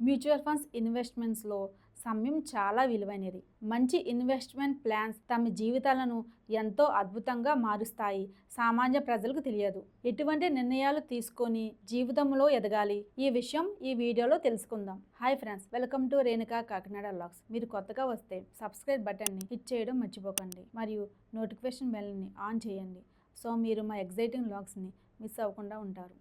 Mutual funds ఇన్వెస్ట్మెంట్స్లో సమయం చాలా విలువైనది. మంచి ఇన్వెస్ట్మెంట్ ప్లాన్స్ తమ జీవితాలను ఎంతో అద్భుతంగా మారుస్తాయి. సామాన్య ప్రజలకు తెలియదు. ఎటువంటి నిర్ణయాలు తీసుకొని జీవితంలో ఎదగాలి, ఈ విషయం ఈ వీడియోలో తెలుసుకుందాం. Hi friends, welcome to Renuka Kakinada vlogs. మీరు కొత్తగా వస్తే సబ్స్క్రైబ్ బటన్ని హిట్ చేయడం మర్చిపోకండి మరియు నోటిఫికేషన్ బెల్ని ఆన్ చేయండి. సో మీరు మా ఎగ్జైటింగ్ వ్లాగ్స్ని మిస్ అవ్వకుండా ఉంటారు.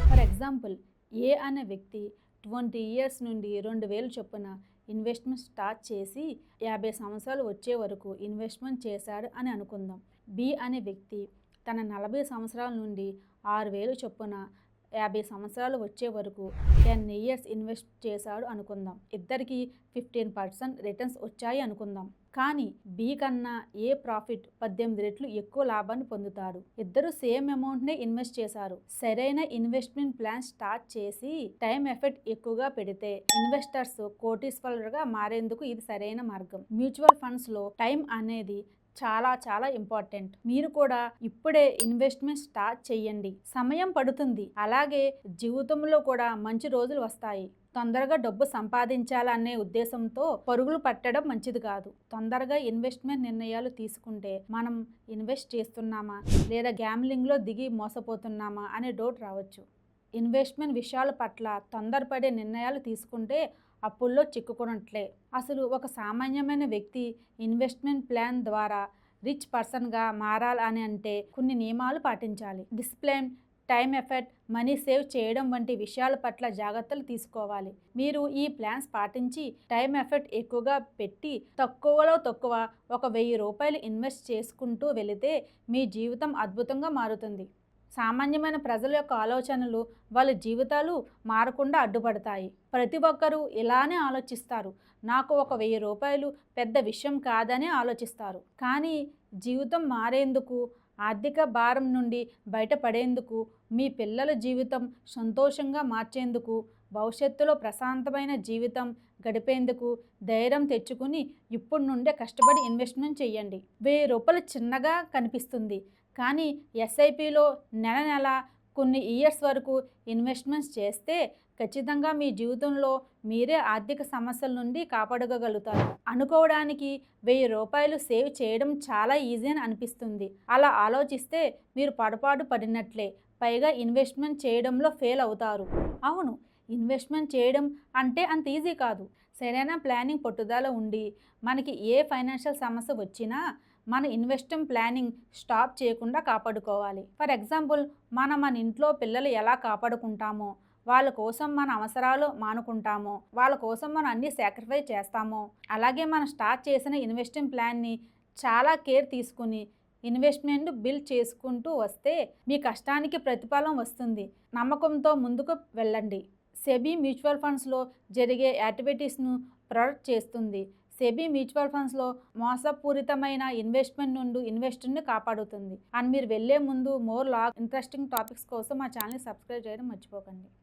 ఫర్ ఎగ్జాంపుల్, ఏ అనే వ్యక్తి 20 ఇయర్స్ నుండి 2000 చొప్పున ఇన్వెస్ట్మెంట్ స్టార్ట్ చేసి 50 సంవత్సరాలు వచ్చే వరకు ఇన్వెస్ట్మెంట్ చేశాడు అని అనుకుందాం. బి అనే వ్యక్తి తన 40 సంవత్సరాల నుండి 6000 చొప్పున 50 సంవత్సరాలు వచ్చే వరకు 10 ఇయర్స్ ఇన్వెస్ట్ చేశాడు అనుకుందాం. ఇద్దరికి 15% రిటర్న్స్ వచ్చాయి అనుకుందాం. కానీ బి కన్నా ఏ ప్రాఫిట్ 18 రెట్లు ఎక్కువ లాభాన్ని పొందుతాడు. ఇద్దరు సేమ్ అమౌంట్నే ఇన్వెస్ట్ చేశారు. సరైన ఇన్వెస్ట్మెంట్ ప్లాన్ స్టార్ట్ చేసి టైం ఎఫెక్ట్ ఎక్కువగా పెడితే ఇన్వెస్టర్స్ కోటీశ్వరులుగా మారేందుకు ఇది సరైన మార్గం. మ్యూచువల్ ఫండ్స్లో టైం అనేది చాలా చాలా ఇంపార్టెంట్. మీరు కూడా ఇప్పుడే ఇన్వెస్ట్మెంట్ స్టార్ట్ చేయండి. సమయం పడుతుంది, అలాగే జీవితంలో కూడా మంచి రోజులు వస్తాయి. తొందరగా డబ్బు సంపాదించాలనే ఉద్దేశంతో పరుగులు పట్టడం మంచిది కాదు. తొందరగా ఇన్వెస్ట్మెంట్ నిర్ణయాలు తీసుకుంటే మనం ఇన్వెస్ట్ చేస్తున్నామా లేదా గ్యాంబ్లింగ్లో దిగి మోసపోతున్నామా అనే డౌట్ రావచ్చు. ఇన్వెస్ట్మెంట్ విషయాల పట్ల తొందరపడే నిర్ణయాలు తీసుకుంటే అప్పుల్లో చిక్కుకున్నట్లే. అసలు ఒక సామాన్యమైన వ్యక్తి ఇన్వెస్ట్మెంట్ ప్లాన్ ద్వారా రిచ్ పర్సన్గా మారాలని అంటే కొన్ని నియమాలు పాటించాలి. Discipline, time effect, money save చేయడం వంటి విషయాల పట్ల జాగ్రత్తలు తీసుకోవాలి. మీరు ఈ ప్లాన్స్ పాటించి టైం ఎఫెక్ట్ ఎక్కువగా పెట్టి తక్కువలో తక్కువ ఒక 1000 రూపాయలు ఇన్వెస్ట్ చేసుకుంటూ వెళితే మీ జీవితం అద్భుతంగా మారుతుంది. సామాన్యమైన ప్రజల యొక్క ఆలోచనలు వాళ్ళ జీవితాలు మారకుండా అడ్డుపడతాయి. ప్రతి ఒక్కరూ ఇలానే ఆలోచిస్తారు. నాకు ఒక 1000 రూపాయలు పెద్ద విషయం కాదని ఆలోచిస్తారు. కానీ జీవితం మారేందుకు, ఆర్థిక భారం నుండి బయటపడేందుకు, మీ పిల్లల జీవితం సంతోషంగా మార్చేందుకు, భవిష్యత్తులో ప్రశాంతమైన జీవితం గడిపేందుకు ధైర్యం తెచ్చుకుని ఇప్పటి నుండే కష్టపడి ఇన్వెస్ట్మెంట్ చేయండి. 1000 రూపాయలు చిన్నగా కనిపిస్తుంది, కానీ ఎస్ఐపిలో నెల నెల కొన్ని ఇయర్స్ వరకు ఇన్వెస్ట్మెంట్స్ చేస్తే ఖచ్చితంగా మీ జీవితంలో మీరే ఆర్థిక సమస్యల నుండి కాపాడగలుగుతారు. అనుకోవడానికి 1000 రూపాయలు సేవ్ చేయడం చాలా ఈజీ అని అనిపిస్తుంది. అలా ఆలోచిస్తే మీరు పొరపాటు పడినట్లే. పైగా ఇన్వెస్ట్మెంట్ చేయడంలో ఫెయిల్ అవుతారు. అవును, ఇన్వెస్ట్మెంట్ చేయడం అంటే అంత ఈజీ కాదు. సరైన ప్లానింగ్, పట్టుదల ఉండి మనకి ఏ ఫైనాన్షియల్ సమస్య వచ్చినా మన ఇన్వెస్ట్మెంట్ ప్లానింగ్ స్టాప్ చేయకుండా కాపాడుకోవాలి. ఫర్ ఎగ్జాంపుల్, మన ఇంట్లో పిల్లలు ఎలా కాపాడుకుంటామో, వాళ్ళ కోసం మన అవసరాలు మానుకుంటామో, వాళ్ళ కోసం మనం అన్నీ సాక్రిఫైస్ చేస్తామో, అలాగే మనం స్టార్ట్ చేసిన ఇన్వెస్ట్మెంట్ ప్లాన్ని చాలా కేర్ తీసుకుని ఇన్వెస్ట్మెంట్ బిల్డ్ చేసుకుంటూ వస్తే మీ కష్టానికి ప్రతిఫలం వస్తుంది. నమ్మకంతో ముందుకు వెళ్ళండి. సెబీ మ్యూచువల్ ఫండ్స్లో జరిగే యాక్టివిటీస్ను ప్రొటెక్ట్ చేస్తుంది. సెబీ మ్యూచువల్ ఫండ్స్లో మోసపూరితమైన ఇన్వెస్ట్మెంట్ నుండి ఇన్వెస్టర్ని కాపాడుతుంది. అండ్ మీరు వెళ్ళే ముందు మోర్ ఇంట్రెస్టింగ్ టాపిక్స్ కోసం మా ఛానల్ని సబ్స్క్రైబ్ చేయడం మర్చిపోకండి.